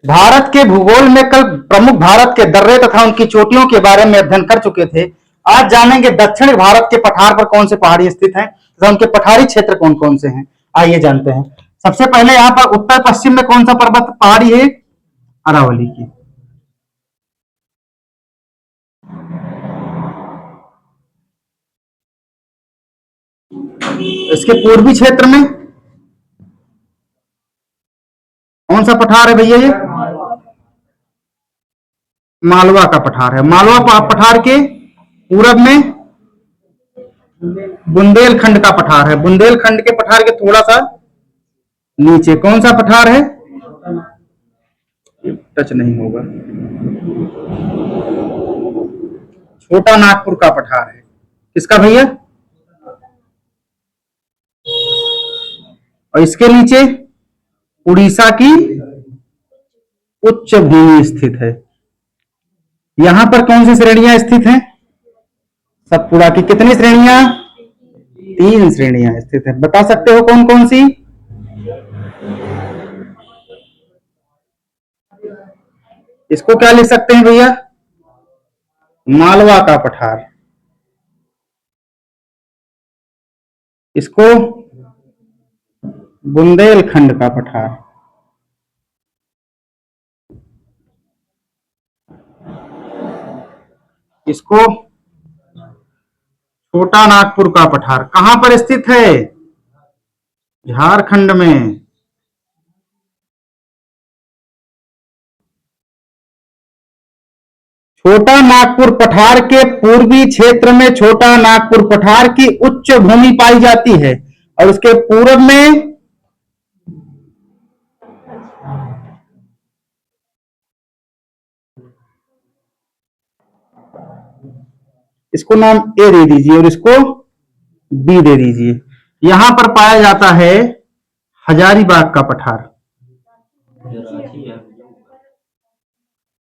भारत के भूगोल में कल प्रमुख भारत के दर्रे तथा उनकी चोटियों के बारे में अध्ययन कर चुके थे। आज जानेंगे दक्षिण भारत के पठार पर कौन से पहाड़ी स्थित हैं तथा उनके पठारी क्षेत्र कौन कौन से हैं। आइए जानते हैं। सबसे पहले यहाँ पर उत्तर पश्चिम में कौन सा पर्वत पहाड़ी है? अरावली की। इसके पूर्वी क्षेत्र में कौन सा पठार है भैया? ये मालवा का पठार है। मालवा पठार के पूरब में बुंदेलखंड का पठार है। बुंदेलखंड के पठार के थोड़ा सा नीचे कौन सा पठार है? टच नहीं होगा। छोटा नागपुर का पठार है। किसका भैया? और इसके नीचे उड़ीसा की उच्च भूमि स्थित है। यहां पर कौन सी श्रेणियां स्थित हैं? सतपुड़ा की। कितनी श्रेणियां? 3 श्रेणियां स्थित है। बता सकते हो कौन कौन सी? इसको क्या लिख सकते हैं भैया? मालवा का पठार। इसको बुंदेलखंड का पठार। इसको छोटा नागपुर का पठार। कहां पर स्थित है? झारखंड में। छोटा नागपुर पठार के पूर्वी क्षेत्र में छोटा नागपुर पठार की उच्च भूमि पाई जाती है और उसके पूर्व में इसको नाम ए दे दीजिए और इसको बी दे दीजिए। यहां पर पाया जाता है हजारीबाग का पठार।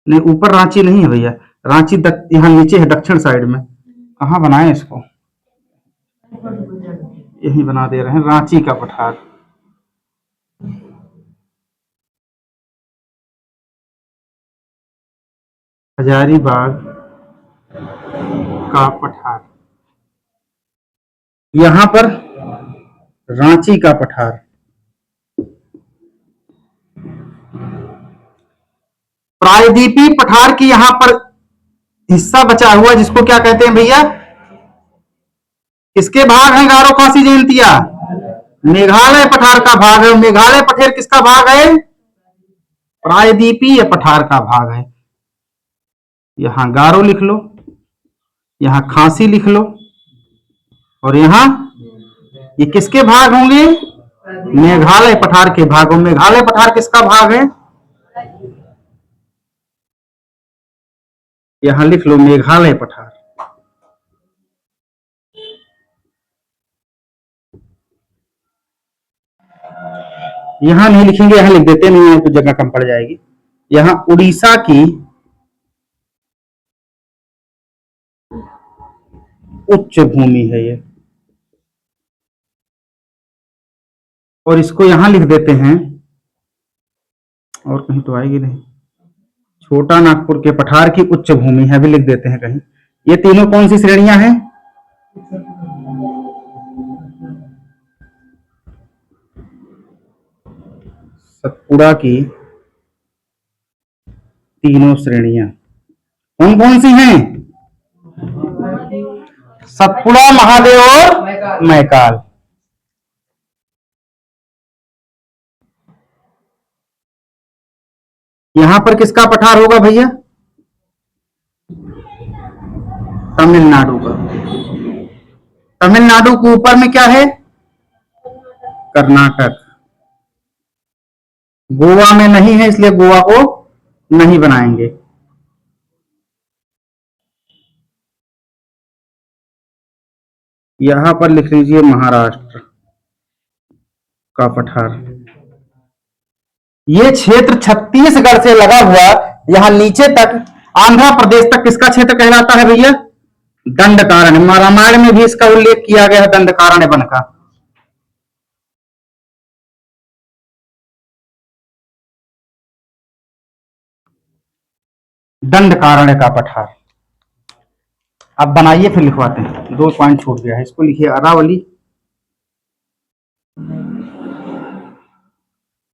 नहीं, ऊपर रांची नहीं है भैया। रांची यहाँ नीचे है, दक्षिण साइड में। कहाँ बनाए इसको? यही बना दे रहे हैं, रांची का पठार। हजारीबाग का पठार। यहां पर रांची का पठार। प्रायद्वीपीय पठार की यहां पर हिस्सा बचा हुआ जिसको क्या कहते हैं भैया? किसके भाग हैं गारो खासी जयंतिया? मेघालय पठार का भाग है। मेघालय पठार किसका भाग है? प्रायद्वीपीय पठार का भाग है। यहां गारो लिख लो, यहां खासी लिख लो और यहां ये किसके भाग होंगे? मेघालय पठार के भाग। मेघालय पठार किसका भाग है? यहां लिख लो मेघालय पठार। यहां नहीं लिखेंगे, यहां लिख देते नहीं है तो जगह कम पड़ जाएगी। यहां उड़ीसा की उच्च भूमि है ये, और इसको यहां लिख देते हैं, और कहीं तो आएगी नहीं। छोटा नागपुर के पठार की उच्च भूमि है, भी लिख देते हैं कहीं। ये तीनों कौन सी श्रेणियां हैं? सतपुड़ा की तीनों श्रेणियां कौन कौन सी हैं? सतपुड़ा, महादेव और मैकाल। यहां पर किसका पठार होगा भैया? तमिलनाडु का। तमिलनाडु के ऊपर में क्या है? कर्नाटक। गोवा में नहीं है, इसलिए गोवा को नहीं बनाएंगे। यहां पर लिख लीजिए महाराष्ट्र का पठार। ये क्षेत्र छत्तीसगढ़ से लगा हुआ यहां नीचे तक आंध्र प्रदेश तक किसका क्षेत्र कहलाता है भैया? दंडकारण्य। रामायण में भी इसका उल्लेख किया गया है, दंडकारण्य वन का। दंडकारण्य का पठार। अब बनाइए फिर लिखवाते हैं, 2 पॉइंट छूट गया है, इसको लिखिए अरावली।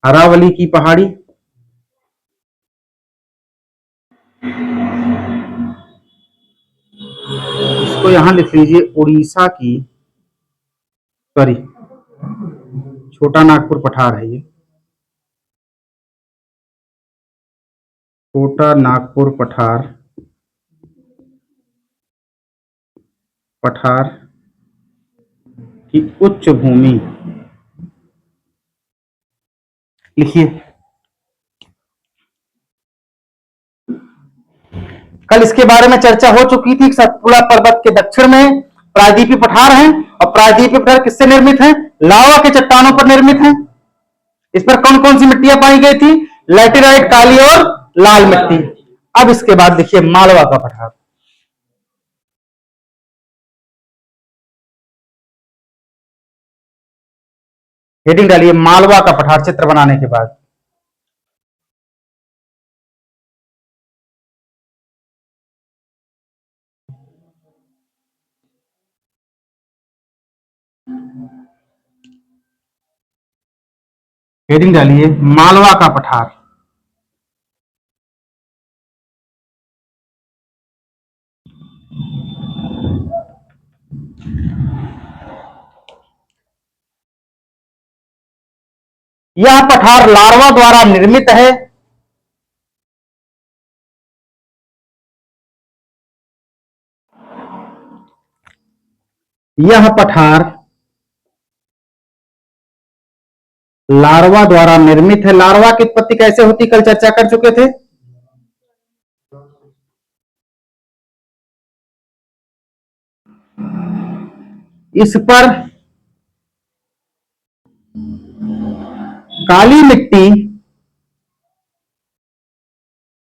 अरावली की पहाड़ी, इसको यहां लिख लीजिए उड़ीसा की, सॉरी छोटा नागपुर पठार है ये, छोटा नागपुर पठार, पठार की उच्च भूमि लिखिए। कल इसके बारे में चर्चा हो चुकी थी। सतपुड़ा पर्वत के दक्षिण में प्रायद्वीपीय पठार हैं, और प्रायद्वीपीय पठार किससे निर्मित है? लावा के चट्टानों पर निर्मित है। इस पर कौन कौन सी मिट्टियां पाई गई थी? लैटेराइट, काली और लाल मिट्टी। अब इसके बाद देखिए मालवा का पठार। हेडिंग डालिए मालवा का पठार चित्र बनाने के बाद। हेडिंग डालिए मालवा का पठार। यह पठार लार्वा द्वारा निर्मित है। यह पठार लार्वा द्वारा निर्मित है। लार्वा की उत्पत्ति कैसे होती, कल चर्चा कर चुके थे। इस पर काली मिट्टी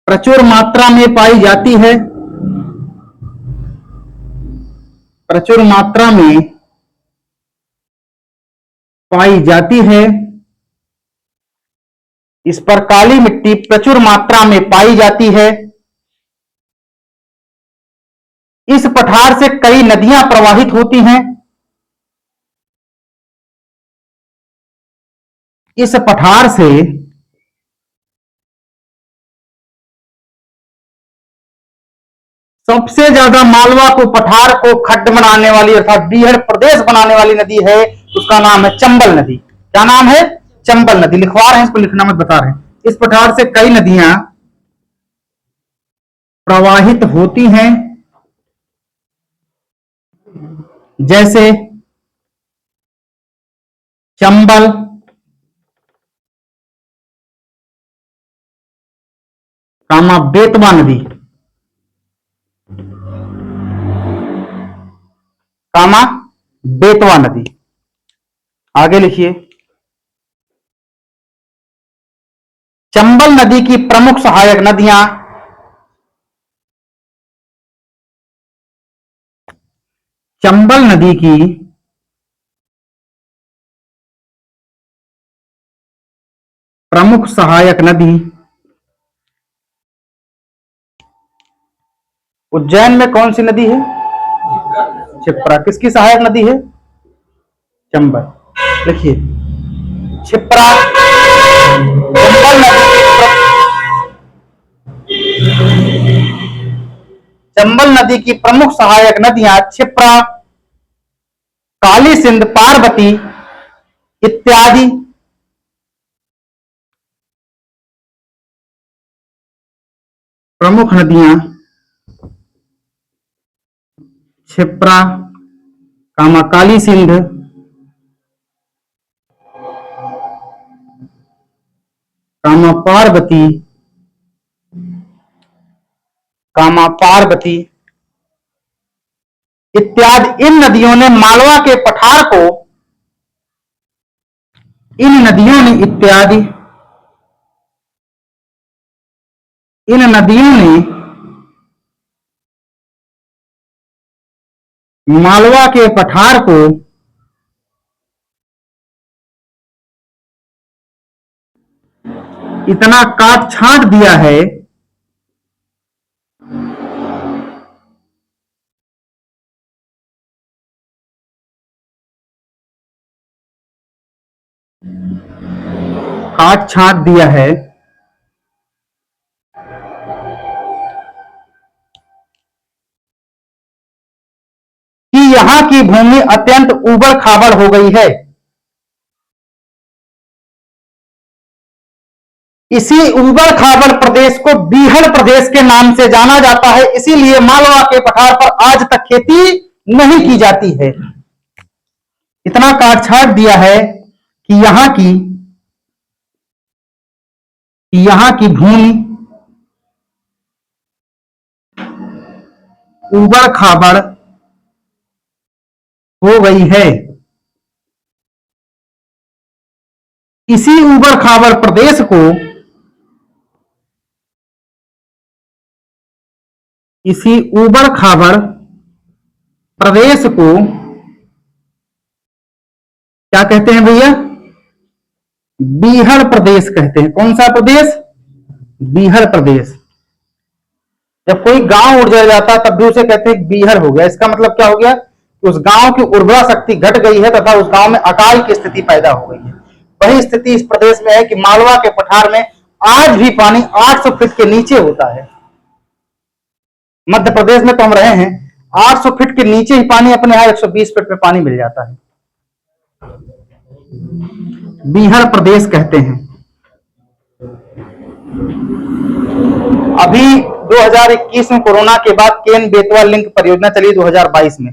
प्रचुर मात्रा में पाई जाती है। प्रचुर मात्रा में पाई जाती है। इस पर काली मिट्टी प्रचुर मात्रा में पाई जाती है। इस पठार से कई नदियां प्रवाहित होती हैं। इस पठार से सबसे ज्यादा मालवा को पठार को खड्ड बनाने वाली अर्थात बीहड़ प्रदेश बनाने वाली नदी है, उसका नाम है चंबल नदी। क्या नाम है? चंबल नदी। लिखवा रहे हैं, इसको लिखना मत बता रहे हैं। इस पठार से कई नदियां प्रवाहित होती हैं, जैसे चंबल, कामा बेतवा नदी, कामा बेतवा नदी। आगे लिखिए चंबल नदी की प्रमुख सहायक नदियां, चंबल नदी की प्रमुख सहायक नदी उज्जैन में कौन सी नदी है? क्षिप्रा। किसकी सहायक नदी है? चंबल। लिखिए क्षिप्रा चंबल नदी, चंबल नदी की प्रमुख सहायक नदियां क्षिप्रा, काली सिंध, पार्वती इत्यादि। प्रमुख नदियां क्षिप्रा, कामा काली सिंध, कामा पार्वती, कामा पार्वती इत्यादि। इन नदियों ने मालवा के पठार को, इन नदियों ने इत्यादि, इन नदियों ने मालवा के पठार को इतना काट छांट दिया है काट छांट दिया है कि यहां की भूमि अत्यंत उबड़ खाबड़ हो गई है। इसी उबड़ खाबड़ प्रदेश को बीहड़ प्रदेश के नाम से जाना जाता है, इसीलिए मालवा के पठार पर आज तक खेती नहीं की जाती है। इतना काट छाट दिया है कि यहां की भूमि उबड़ खाबड़ हो गई है। इसी उबड़ खाबड़ प्रदेश को इसी उबड़ खाबड़ प्रदेश को क्या कहते हैं भैया? बीहड़ प्रदेश कहते हैं। कौन सा प्रदेश? बीहड़ प्रदेश। जब कोई गांव उड़ जाता है तब भी उसे कहते हैं बीहड़ हो गया। इसका मतलब क्या हो गया कि उस गांव की उर्वरा शक्ति घट गई है तथा उस गांव में अकाल की स्थिति पैदा हो गई है। वही स्थिति इस प्रदेश में है कि मालवा के पठार में आज भी पानी 800 फीट के नीचे होता है। मध्य प्रदेश में तो हम रहे हैं, 800 फीट के नीचे ही पानी अपने यहां 120 फीट में पानी मिल जाता है। बीहड़ प्रदेश कहते हैं। अभी 2021 में कोरोना के बाद केन बेतवा लिंक परियोजना चली 2022 में।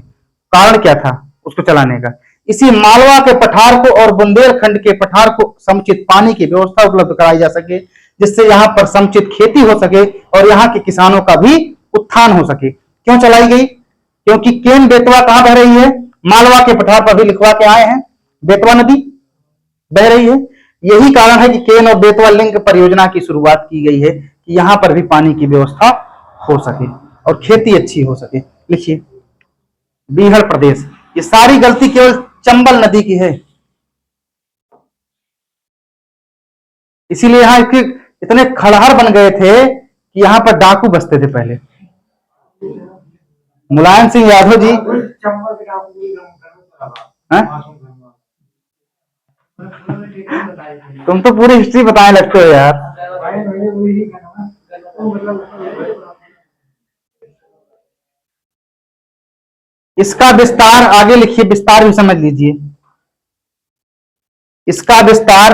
कारण क्या था उसको चलाने का? इसी मालवा के पठार को और बुंदेलखंड के पठार को समुचित पानी की व्यवस्था उपलब्ध कराई जा सके, जिससे यहां पर समुचित खेती हो सके और यहां के किसानों का भी उत्थान हो सके। क्यों चलाई गई? क्योंकि केन बेतवा कहां बह रही है? मालवा के पठार पर भी लिखवा के आए हैं, बेतवा नदी बह रही है। यही कारण है कि केन और बेतवा लिंक परियोजना की शुरुआत की गई है कि यहां पर भी पानी की व्यवस्था हो सके और खेती अच्छी हो सके। लिखिए बीहड़ प्रदेश। ये सारी गलती केवल चंबल नदी की है, इसीलिए यहां इतने खड़हर बन गए थे कि यहां पर डाकू बसते थे पहले। मुलायम सिंह यादव जी, तुम तो पूरी हिस्ट्री बताने लगते हो यार। इसका विस्तार आगे लिखिए, विस्तार भी समझ लीजिए। इसका विस्तार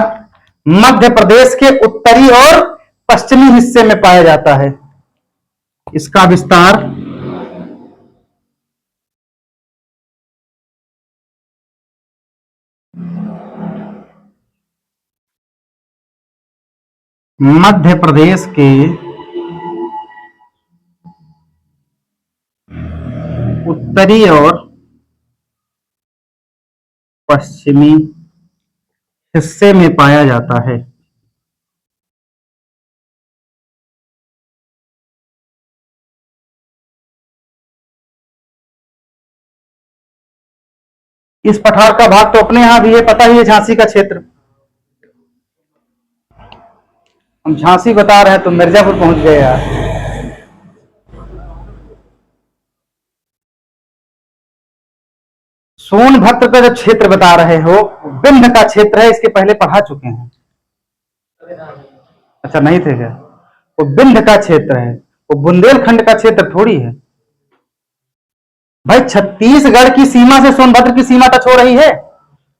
मध्य प्रदेश के उत्तरी और पश्चिमी हिस्से में पाया जाता है। इसका विस्तार मध्य प्रदेश के उत्तरी और पश्चिमी हिस्से में पाया जाता है। इस पठार का भाग तो अपने यहां भी है, पता ही है, झांसी का क्षेत्र। हम झांसी बता रहे हैं तो मिर्जापुर पहुंच गए यार। सोनभद्र का जो क्षेत्र बता रहे हो विंध्य का क्षेत्र है, इसके पहले पढ़ा चुके हैं। अच्छा नहीं थे क्या? वो विंध्य का क्षेत्र है, वो बुंदेलखंड का क्षेत्र थोड़ी है भाई। छत्तीसगढ़ की सीमा से सोनभद्र की सीमा टच हो रही है,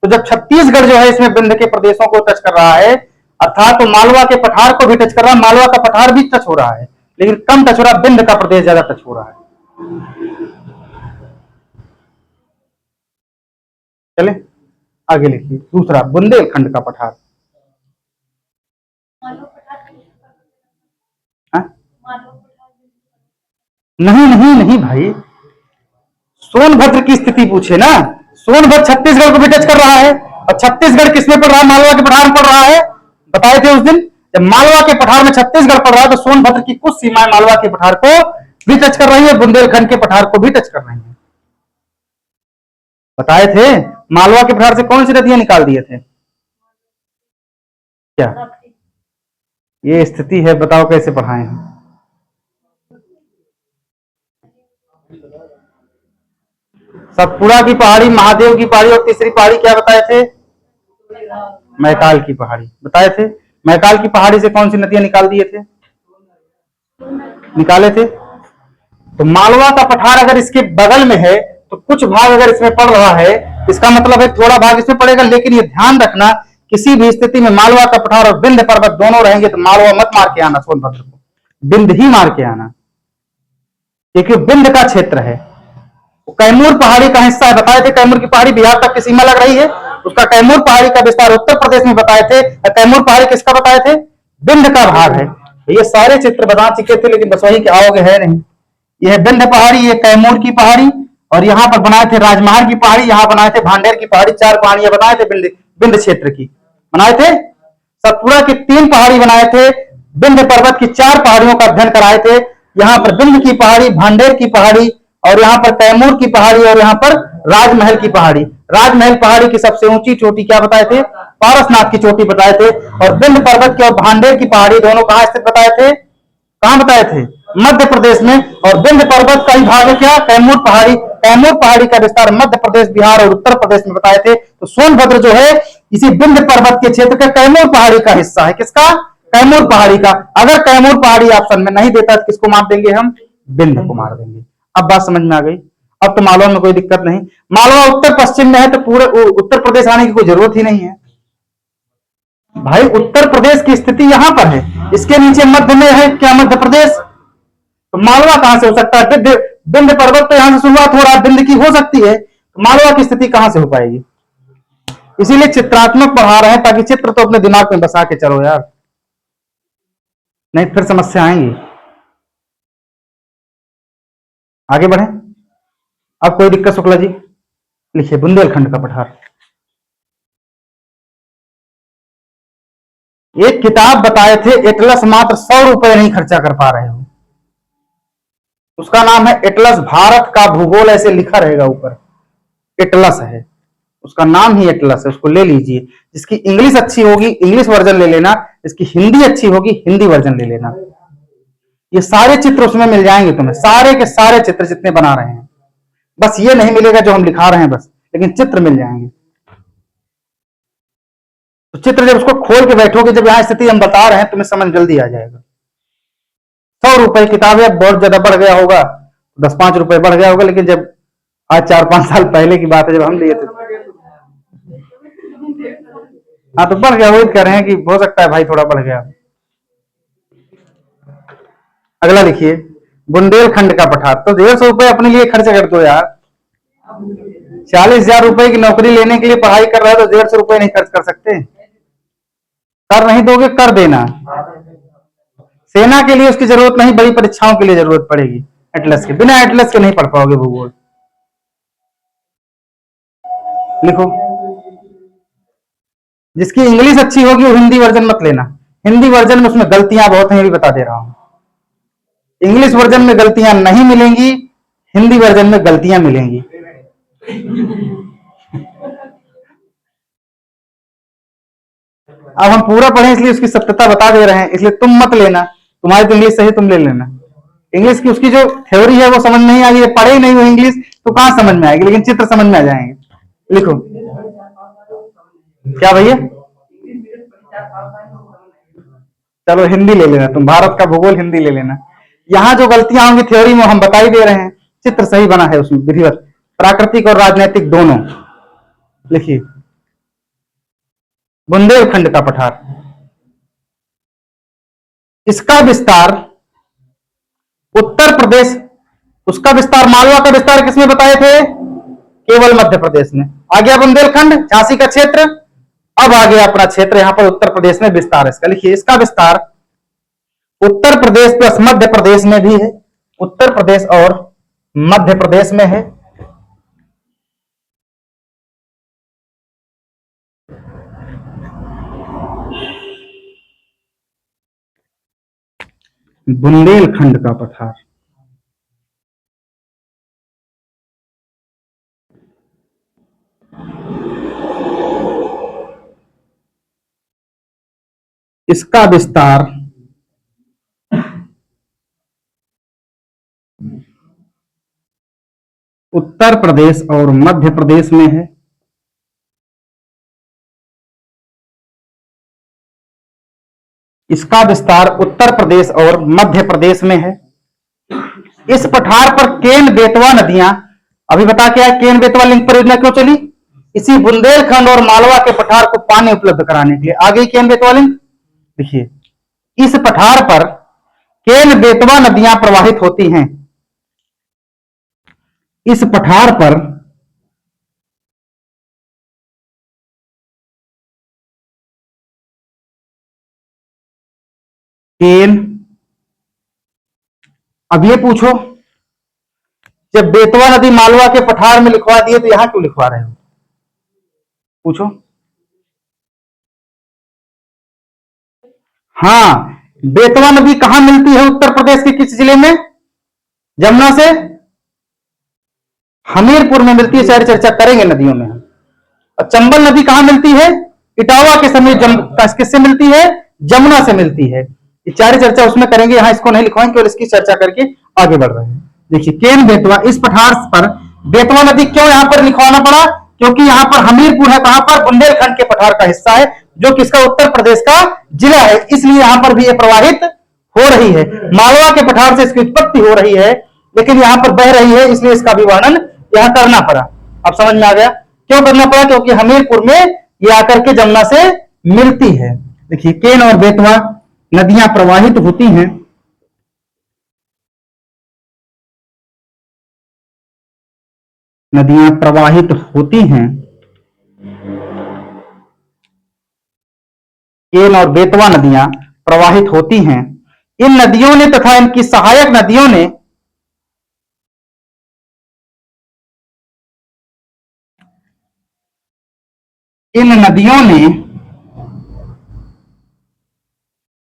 तो जब छत्तीसगढ़ जो है इसमें विंध्य के प्रदेशों को टच कर रहा है, अर्थात तो मालवा के पठार को भी टच कर रहा है, मालवा का पठार भी टच हो रहा है, लेकिन कम टच हो रहा है, विंध्य का प्रदेश ज्यादा टच हो रहा है। चले आगे लिखिए। दूसरा बुंदेलखंड का पठार। हाँ? नहीं नहीं नहीं भाई, सोनभद्र की स्थिति पूछे ना। सोनभद्र छत्तीसगढ़ को भी टच कर रहा है, और छत्तीसगढ़ किसमें पड़ रहा है? मालवा के पठार में पड़ रहा है। बताए थे उस दिन, जब मालवा के पठार में छत्तीसगढ़ पड़ रहा है तो सोनभद्र की कुछ सीमाएं मालवा के पठार को भी टच कर रही है, बुंदेलखंड के पठार को भी टच कर रही है। बताए थे मालवा के पठार से कौन सी नदियां निकाल दिए थे? क्या ये स्थिति है? बताओ कैसे पढ़ाए हैं। सतपुड़ा की पहाड़ी, महादेव की पहाड़ी और तीसरी पहाड़ी क्या बताए थे? मैकाल की पहाड़ी बताए थे। मैकाल की पहाड़ी से कौन सी नदियां निकाल दिए थे, निकाले थे? तो मालवा का पठार अगर इसके बगल में है तो कुछ भाग अगर इसमें पड़ रहा है, इसका मतलब है थोड़ा भाग इसमें पड़ेगा, लेकिन ये ध्यान रखना किसी भी स्थिति में मालवा का पठार और विंध्य पर्वत दोनों रहेंगे तो मालवा मत मार के आना सोनभद्र को, विंध्य ही मार के आना, क्योंकि विंध्य का क्षेत्र है। कैमूर पहाड़ी का हिस्सा है, बताए थे कैमूर की पहाड़ी बिहार तक की सीमा लग रही है, उसका कैमूर पहाड़ी का विस्तार उत्तर प्रदेश में बताए थे। कैमूर पहाड़ी किसका बताए थे, विंध्य का भाग है। ये सारे चित्र बता चुके थे लेकिन बस वही के आओगे है नहीं। ये है विंध्य पहाड़ी, ये कैमूर की पहाड़ी, और यहाँ पर बनाए थे राजमहल की पहाड़ी, यहाँ बनाए थे भांडेर की पहाड़ी, 4 पहाड़ियां बनाए थे विंध्य क्षेत्र की, बनाए थे। सतपुड़ा की 3 पहाड़ी बनाए थे, विंध्य पर्वत की 4 पहाड़ियों का अध्ययन कराए थे। यहाँ पर विंध्य की पहाड़ी, भांडेर की पहाड़ी, और यहाँ पर कैमूर की पहाड़ी, और यहाँ पर राजमहल की पहाड़ी। राजमहल पहाड़ी की सबसे ऊंची चोटी क्या बताए थे, पारसनाथ की चोटी बताए थे। और विंध्य पर्वत की और भांडेर की पहाड़ी दोनों कहां स्थित बताए थे, कहां बताए थे, मध्य प्रदेश में। और विंध्य पर्वत का ही भाग है क्या, कैमूर पहाड़ी। कैमूर पहाड़ी का विस्तार मध्य प्रदेश, बिहार और उत्तर प्रदेश में बताए थे। तो सोनभद्र जो है इसी विंध्य पर्वत के क्षेत्र का कैमूर पहाड़ी का हिस्सा है, किसका, कैमूर पहाड़ी का। अगर कैमूर पहाड़ी ऑप्शन में नहीं देता तो किसको मार देंगे हम, विंध्य को मार देंगे। अब बात समझ में आ गई, अब तो मालवा में कोई दिक्कत नहीं। मालवा उत्तर पश्चिम में है तो पूरे उत्तर प्रदेश आने की कोई जरूरत ही नहीं है भाई, उत्तर प्रदेश की स्थिति यहां पर है, इसके नीचे मध्य में है क्या, मध्य प्रदेश। तो मालवा कहां से हो सकता है, विंध्य पर्वत तो यहां से शुरुआत हो रहा है, विंध्य की हो सकती है, तो मालवा की स्थिति कहां से हो पाएगी। इसीलिए चित्रात्मक पढ़ा रहे हैं ताकि चित्र तो अपने दिमाग में बसा के चलो यार, नहीं फिर समस्या आएंगी। आगे बढ़े, अब कोई दिक्कत शुक्ला जी, लिखिए बुंदेलखंड का पठार। एक किताब बताए थे एटलस, मात्र 100 रुपए नहीं खर्चा कर पा रहे हो, उसका नाम है एटलस, भारत का भूगोल, ऐसे लिखा रहेगा ऊपर, एटलस है, उसका नाम ही एटलस है, उसको ले लीजिए। जिसकी इंग्लिश अच्छी होगी इंग्लिश वर्जन ले लेना, जिसकी हिंदी अच्छी होगी हिंदी वर्जन ले लेना। ये सारे चित्र उसमें मिल जाएंगे तुम्हें, सारे के सारे चित्र जितने बना रहे हैं, बस ये नहीं मिलेगा जो हम दिखा रहे हैं बस, लेकिन चित्र मिल जाएंगे। तो चित्र जब उसको खोल के बैठोगे, जब यहां स्थिति हम बता रहे हैं, तुम्हें समझ जल्दी आ जाएगा। 100 रुपए किताब है, बहुत ज्यादा बढ़ गया होगा, 10-5 रुपए बढ़ गया होगा, लेकिन जब आज 4-5 साल पहले की बात है जब हम लिए थे, हाँ तो बढ़ गया, वही कह रहे हैं कि हो सकता है भाई थोड़ा बढ़ गया। अगला लिखिए, बुंदेलखंड का पठार। तो 150 रुपए अपने लिए खर्च कर दो यार, 40,000 रुपए की नौकरी लेने के लिए पढ़ाई कर रहा है तो 150 रुपए नहीं खर्च कर सकते, कर नहीं दोगे कर देना। सेना के लिए उसकी जरूरत नहीं, बड़ी परीक्षाओं के लिए जरूरत पड़ेगी एटलस के, बिना एटलस के नहीं पढ़ पाओगे भूगोल। लिखो, जिसकी इंग्लिश अच्छी होगी वो हिंदी वर्जन मत लेना, हिंदी वर्जन में उसमें गलतियां बहुत हैं, ये भी बता दे रहा हूं। इंग्लिश वर्जन में गलतियां नहीं मिलेंगी, हिंदी वर्जन में गलतियां मिलेंगी। अब हम पूरा पढ़े इसलिए उसकी सत्यता बता दे रहे हैं, इसलिए तुम मत लेना, तुम्हारी तो इंग्लिश सही, तुम ले लेना। इंग्लिश की उसकी जो थ्योरी है वो समझ नहीं आई, पढ़े नहीं हो इंग्लिश तो कहां समझ में आएगी, लेकिन चित्र समझ में आ जाएंगे। लिखो, क्या भैया, चलो हिंदी ले लेना तुम, भारत का भूगोल हिंदी ले लेना। यहां जो गलतियां होंगी थ्योरी में हम बता ही दे रहे हैं, चित्र सही बना है उसमें, विधिवत, प्राकृतिक और राजनीतिक दोनों। लिखिए, बुंदेलखंड का पठार, इसका विस्तार उत्तर प्रदेश, उसका विस्तार, मालवा का विस्तार किसमें बताए थे, केवल मध्य प्रदेश में। आ गया बुंदेलखंड, झांसी का क्षेत्र। अब आ गया अपना क्षेत्र यहां पर उत्तर प्रदेश में विस्तार इसका। लिखिए, इसका विस्तार उत्तर प्रदेश प्लस मध्य प्रदेश में भी है, उत्तर प्रदेश और मध्य प्रदेश में है। बुंदेलखंड का पठार, इसका विस्तार उत्तर प्रदेश और मध्य प्रदेश में है। इसका विस्तार उत्तर प्रदेश और मध्य प्रदेश में है। इस पठार पर केन बेतवा नदियां, अभी बता के आए केन बेतवा लिंक परियोजना क्यों चली, इसी बुंदेलखंड और मालवा के पठार को पानी उपलब्ध कराने के लिए। आगे केन बेतवा लिंक देखिए, इस पठार पर केन बेतवा नदियां प्रवाहित होती हैं। इस पठार पर केन, अब ये पूछो, जब बेतवा नदी मालवा के पठार में लिखवा दिए तो यहां क्यों लिखवा रहे हो, पूछो। हाँ, बेतवा नदी कहां मिलती है, उत्तर प्रदेश के किस जिले में, जमुना से हमीरपुर में मिलती है, सारी चर्चा करेंगे नदियों में। और चंबल नदी कहां मिलती है, इटावा के समीप, किससे मिलती है, जमुना से मिलती है। ये सारी चर्चा उसमें करेंगे, यहां इसको नहीं लिखवाएंगे, केवल इसकी चर्चा करके आगे बढ़ रहे हैं। देखिए केन बेतवा, इस पठार पर बेतवा नदी क्यों यहां पर लिखवाना पड़ा, क्योंकि यहां पर हमीरपुर है, कहां पर, बुंदेलखंड के पठार का हिस्सा है, जो किसका, उत्तर प्रदेश का जिला है, इसलिए यहां पर भी ये प्रवाहित हो रही है। मालवा के पठार से इसकी उत्पत्ति हो रही है, लेकिन यहां पर बह रही है, इसलिए इसका भी वर्णन यहां करना पड़ा। अब समझ में आ गया क्यों करना पड़ा, क्योंकि हमीरपुर में ये आकर के जमुना से मिलती है। देखिए केन और बेतवा नदियां प्रवाहित होती हैं, नदियां प्रवाहित होती हैं, केन और बेतवा नदियां प्रवाहित होती हैं। इन नदियों ने तथा इनकी सहायक नदियों ने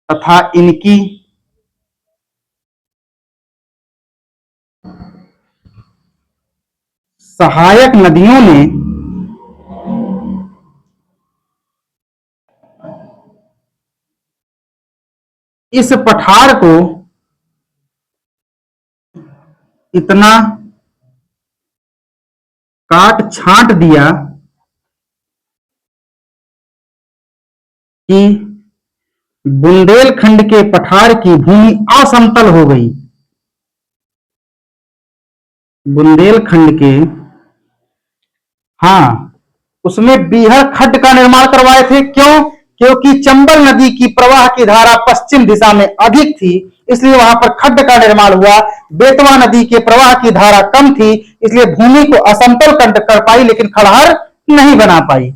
तथा इनकी सहायक नदियों ने इस पठार को इतना काट छांट दिया कि बुंदेलखंड के पठार की भूमि असमतल हो गई। बुंदेलखंड के, हाँ, उसमें बीहड़ खड्ड का निर्माण करवाए थे, क्यों, क्योंकि चंबल नदी की प्रवाह की धारा पश्चिम दिशा में अधिक थी, इसलिए वहां पर खड्ड का निर्माण हुआ। बेतवा नदी के प्रवाह की धारा कम थी, इसलिए भूमि को असमतल कर पाई, लेकिन खड़हर नहीं बना पाई।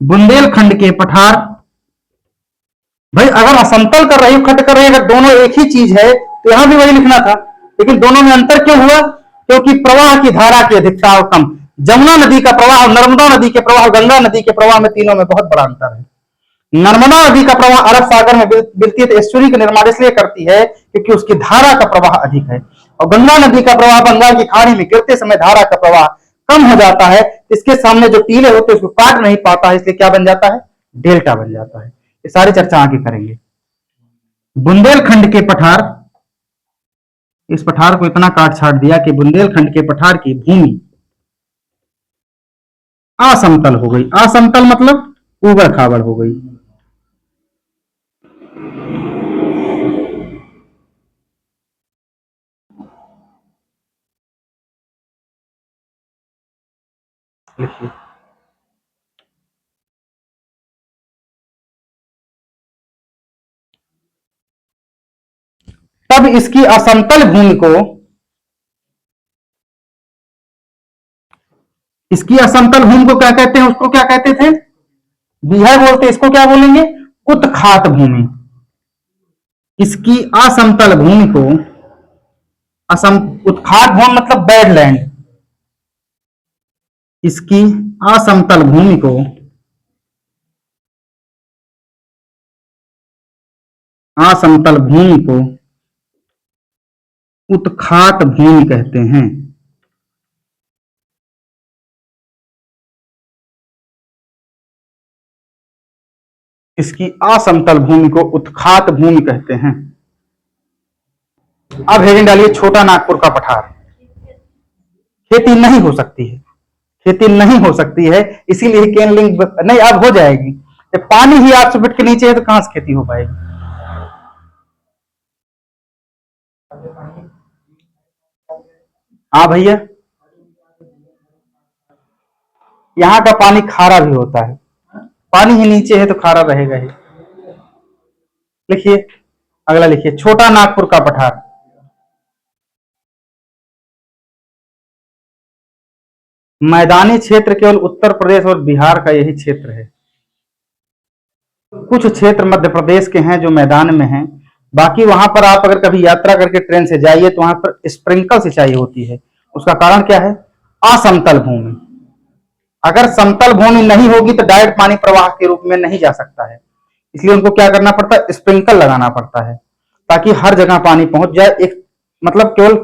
बुंदेलखंड के पठार, भाई अगर असमतल कर रही, खड्ड कर रही, अगर दोनों एक ही चीज है तो यहां भी वही लिखना था, लेकिन दोनों में अंतर क्यों हुआ, क्योंकि प्रवाह की धारा की अधिकता और कम। जमुना नदी का प्रवाह, नर्मदा नदी के प्रवाह, गंगा नदी के प्रवाह में, तीनों में बहुत बड़ा अंतर है। नर्मदा नदी का प्रवाह अरब सागर में मिलती है, तो एस्चुरी का निर्माण इसलिए करती है क्योंकि उसकी धारा का प्रवाह अधिक है, और गंगा नदी का प्रवाह बंगाल की खाड़ी में गिरते समय धारा का प्रवाह कम हो जाता है, इसके सामने जो टीले होते हैं उसको काट नहीं पाता है, इसलिए क्या बन जाता है, डेल्टा बन जाता है। ये सारी चर्चा आगे करेंगे। बुंदेलखंड के पठार, इस पठार को इतना काट छाट दिया कि बुंदेलखंड के पठार की भूमि असमतल हो गई। असमतल मतलब ऊबड़ खाबड़ हो गई। लिखिए, तब इसकी असमतल भूमि को, इसकी असमतल भूमि को क्या कहते हैं, उसको क्या कहते थे, बीहड़ बोलते, इसको क्या बोलेंगे, उत्खात भूमि। इसकी असमतल भूमि को उत्खात भूमि मतलब बैडलैंड, इसकी असमतल भूमि को असमतल भूमि को उत्खात भूमि कहते हैं। इसकी असमतल भूमि को उत्खात भूमि कहते हैं। अब हेडिंग डालिए, छोटा नागपुर का पठार। खेती नहीं हो सकती है, खेती नहीं हो सकती है, इसीलिए केन लिंक नहीं, अब हो जाएगी। जब पानी ही 800 फीट के नीचे है तो कहां से खेती हो पाएगी। हाँ भैया, यहाँ का पानी खारा भी होता है। पानी ही नीचे है तो खारा रहेगा ही। लिखिए, अगला लिखिए, छोटा नागपुर का पठार। मैदानी क्षेत्र केवल उत्तर प्रदेश और बिहार का यही क्षेत्र है। कुछ क्षेत्र मध्य प्रदेश के हैं जो मैदान में हैं। बाकी वहां पर आप अगर कभी यात्रा करके ट्रेन से जाइए तो वहां पर स्प्रिंकल सिंचाई होती है। उसका कारण क्या है? असमतल भूमि। अगर समतल भूमि नहीं होगी तो डायरेक्ट पानी प्रवाह के रूप में नहीं जा सकता है। इसलिए उनको क्या करना पड़ता है? स्प्रिंकल लगाना पड़ता है, ताकि हर जगह पानी पहुंच जाए। एक मतलब केवल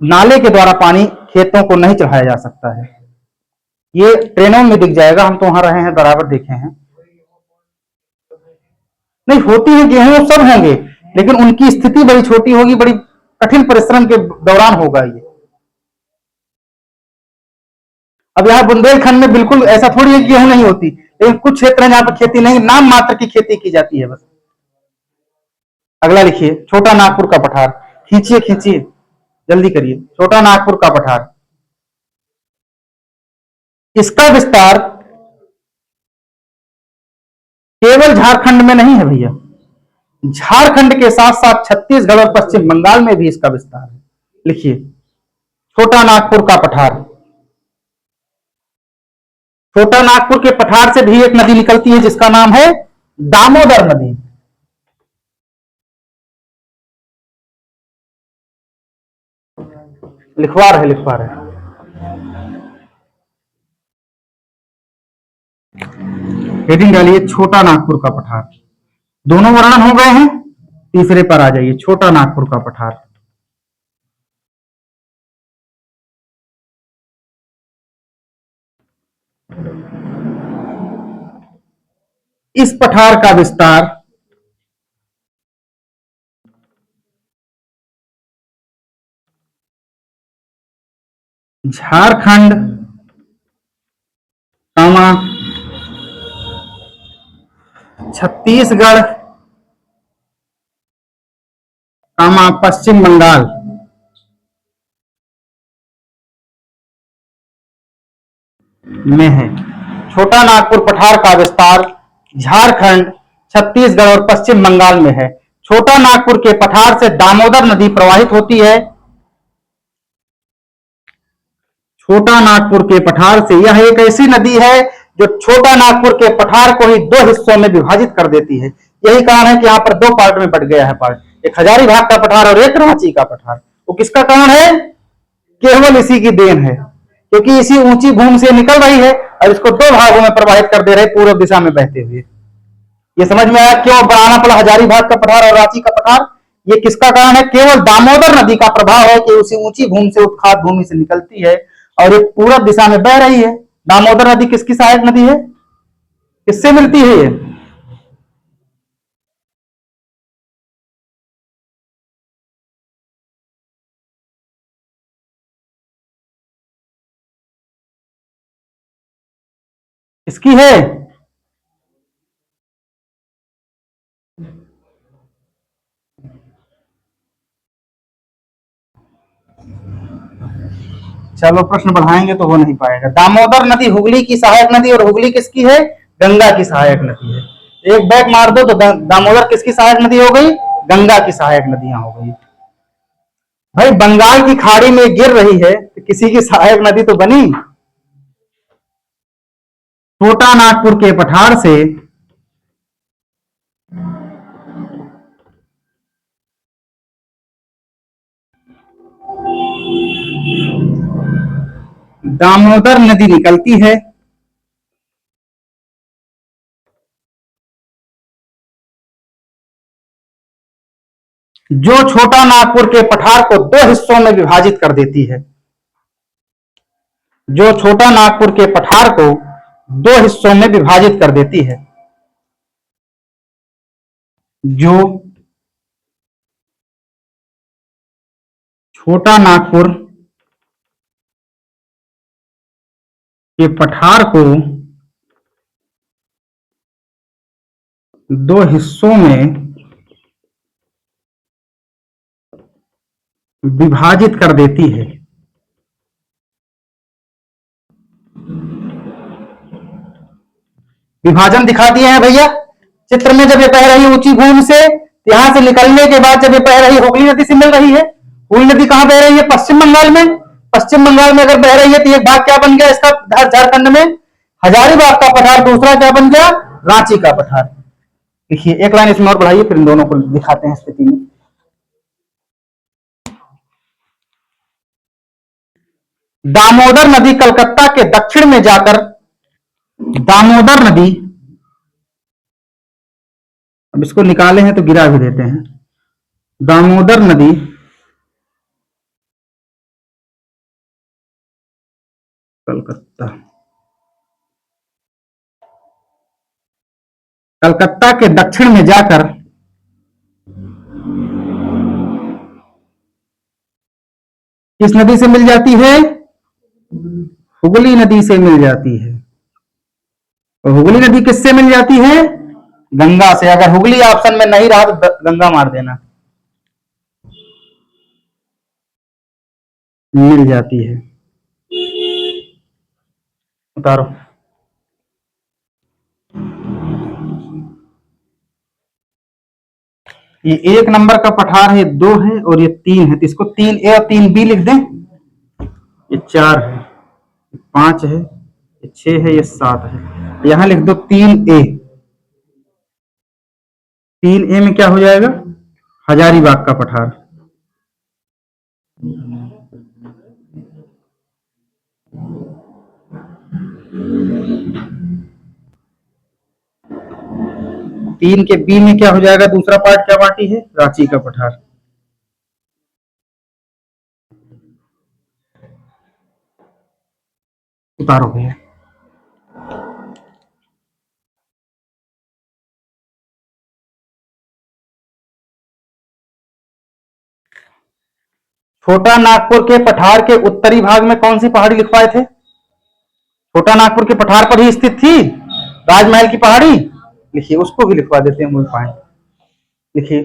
नाले के द्वारा पानी खेतों को नहीं चढ़ाया जा सकता है। ये ट्रेनों में दिख जाएगा, हम तो वहां रहे हैं, बराबर देखे हैं। नहीं होती है, गेहूं सब होंगे, लेकिन उनकी स्थिति बड़ी छोटी होगी, बड़ी कठिन परिश्रम के दौरान होगा ये। अब यहाँ बुंदेलखंड में बिल्कुल ऐसा थोड़ी है कि गेहूं नहीं होती, लेकिन कुछ क्षेत्र हैं जहां पर खेती नहीं, नाम मात्र की खेती की जाती है बस। अगला लिखिए, छोटा नागपुर का पठार। खींचिए खींचिए, जल्दी करिए। छोटा नागपुर का पठार, इसका विस्तार केवल झारखंड में नहीं है भैया। झारखंड के साथ साथ छत्तीसगढ़ और पश्चिम बंगाल में भी इसका विस्तार है। लिखिए, छोटा नागपुर का पठार। छोटा नागपुर के पठार से भी एक नदी निकलती है जिसका नाम है दामोदर नदी। लिखवा रहे लिखवा रहे। हेडिंग डालिए, छोटा नागपुर का पठार। दोनों वर्णन हो गए हैं, तीसरे पर आ जाइए, छोटा नागपुर का पठार। इस पठार का विस्तार झारखंड, छत्तीसगढ़, पश्चिम बंगाल में है। छोटा नागपुर पठार का विस्तार झारखंड, छत्तीसगढ़ और पश्चिम बंगाल में है। छोटा नागपुर के पठार से दामोदर नदी प्रवाहित होती है। छोटा नागपुर के पठार से, यह एक ऐसी नदी है जो छोटा नागपुर के पठार को ही दो हिस्सों में विभाजित कर देती है। यही कारण है कि यहाँ पर दो पार्ट में बट गया है पार्ट, एक हजारीबाग का पठार और एक रांची का पठार। वो किसका कारण है? केवल इसी की देन है, क्योंकि इसी ऊंची भूमि से निकल रही है और इसको दो भागों में प्रवाहित कर दे रहे पूर्व दिशा में बहते हुए। ये समझ में आया क्यों बनाना पड़ा हजारीबाग का पठार और रांची का पठार? ये किसका कारण है? केवल दामोदर नदी का प्रभाव है कि उसी ऊंची भूमि से, उत्खात भूमि से निकलती है और एक पूरब दिशा में बह रही है। दामोदर नदी किसकी सहायक नदी है? किससे मिलती है ये? किसकी है? चलो प्रश्न बढ़ाएंगे तो हो नहीं पाएगा। दामोदर नदी हुगली की सहायक नदी, और हुगली किसकी है? गंगा की सहायक नदी है। एक बैक मार दो तो दामोदर किसकी सहायक नदी हो गई? गंगा की सहायक नदियां हो गई। भाई बंगाल की खाड़ी में गिर रही है तो किसी की सहायक नदी तो बनी। छोटा नागपुर के पठार से दामोदर नदी निकलती है, जो छोटा नागपुर के पठार को दो हिस्सों में विभाजित कर देती है। जो छोटा नागपुर के पठार को दो हिस्सों में विभाजित कर देती है। जो छोटा नागपुर के पठार को दो हिस्सों में विभाजित कर देती है। विभाजन दिखा दिए हैं भैया चित्र में। जब ये बह रही ऊंची भूमि से, यहां से निकलने के बाद जब ये बह रही हुगली नदी से मिल रही है। हुगली नदी कहां बह रही है? पश्चिम बंगाल में। पश्चिम बंगाल में अगर बह रही है तो एक भाग क्या बन गया इसका झारखंड में? हजारीबाग का पठार। दूसरा क्या बन गया? रांची का पठार। देखिए एक लाइन इसमें और बढ़ाइए, फिर इन दोनों को दिखाते हैं स्थिति में। दामोदर नदी कलकत्ता के दक्षिण में जाकर, दामोदर नदी, अब इसको निकाले हैं तो गिरा भी देते हैं। दामोदर नदी कलकत्ता, कलकत्ता के दक्षिण में जाकर किस नदी से मिल जाती है? हुगली नदी से मिल जाती है। और हुगली नदी किससे मिल जाती है? गंगा से। अगर हुगली ऑप्शन में नहीं रहा तो गंगा मार देना। मिल जाती है। उतारो। ये 1 नंबर का पठार है, 2 है और ये 3 है, तो इसको 3A और 3B लिख दें। ये 4 है, 5 है, ये 6 है, ये 7 है। यहां लिख दो 3A। 3A में क्या हो जाएगा? हजारीबाग का पठार। तीन के बी में क्या हो जाएगा? दूसरा पार्ट क्या पार्टी है? रांची का पठार। उतारो भैया। छोटा नागपुर के पठार के उत्तरी भाग में कौन सी पहाड़ी लिखवाए थे? छोटा नागपुर के पठार पर ही स्थित थी राजमहल की पहाड़ी। लिखिए, उसको भी लिखवा देते हैं मूल पॉइंट। लिखिए,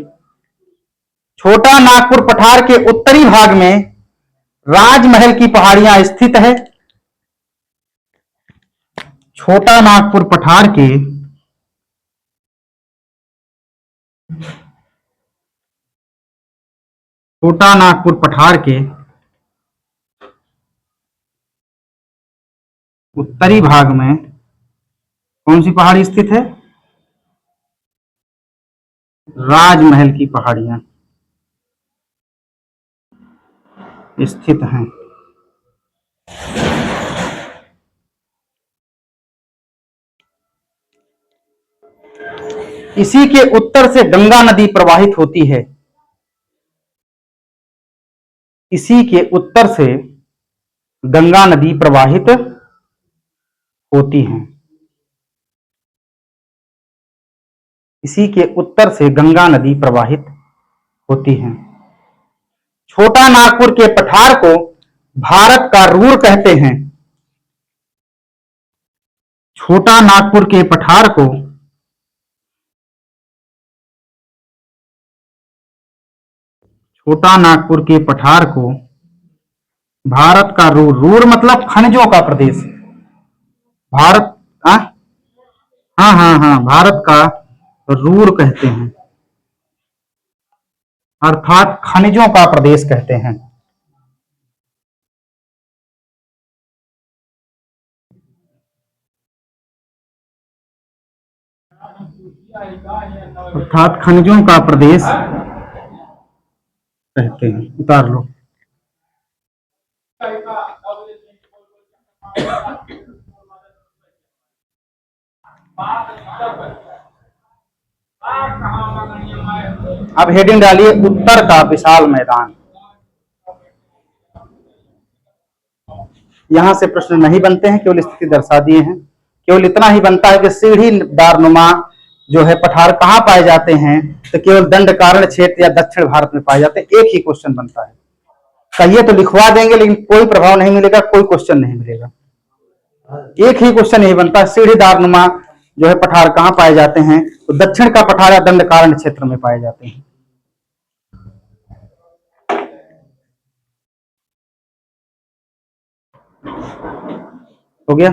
छोटा नागपुर पठार के उत्तरी भाग में राजमहल की पहाड़ियां स्थित है। छोटा नागपुर पठार के छोटा नागपुर पठार के उत्तरी भाग में कौन सी पहाड़ी स्थित है? राजमहल की पहाड़ियां स्थित हैं। इसी के उत्तर से गंगा नदी प्रवाहित होती है। इसी के उत्तर से गंगा नदी प्रवाहित होती है। इसी के उत्तर से गंगा नदी प्रवाहित होती है। छोटा नागपुर के पठार को भारत का रूर कहते हैं। छोटा नागपुर के पठार को छोटा नागपुर के पठार को भारत का रूर, रूर मतलब खनिजों का प्रदेश। भारत, हाँ हाँ हाँ, भारत का रूर कहते हैं, अर्थात खनिजों का प्रदेश कहते हैं। अर्थात खनिजों का प्रदेश कहते हैं। उतार लो। अब हेडिंग डालिए, उत्तर का विशाल मैदान। यहां से प्रश्न नहीं बनते हैं, केवल स्थिति दर्शा दिए हैं। केवल इतना ही बनता है कि सीढ़ीदार नुमा जो है पठार कहां पाए जाते हैं, तो केवल दंडकारण्य क्षेत्र या दक्षिण भारत में पाए जाते हैं। एक ही क्वेश्चन बनता है। कहिए तो लिखवा देंगे, लेकिन कोई प्रभाव नहीं मिलेगा, कोई क्वेश्चन नहीं मिलेगा। एक ही क्वेश्चन यही बनता है, सीढ़ीदार नुमा जो है पठार कहां पाए जाते हैं, तो दक्षिण का पठार या दंडकारण्य क्षेत्र में पाए जाते हैं। हो गया।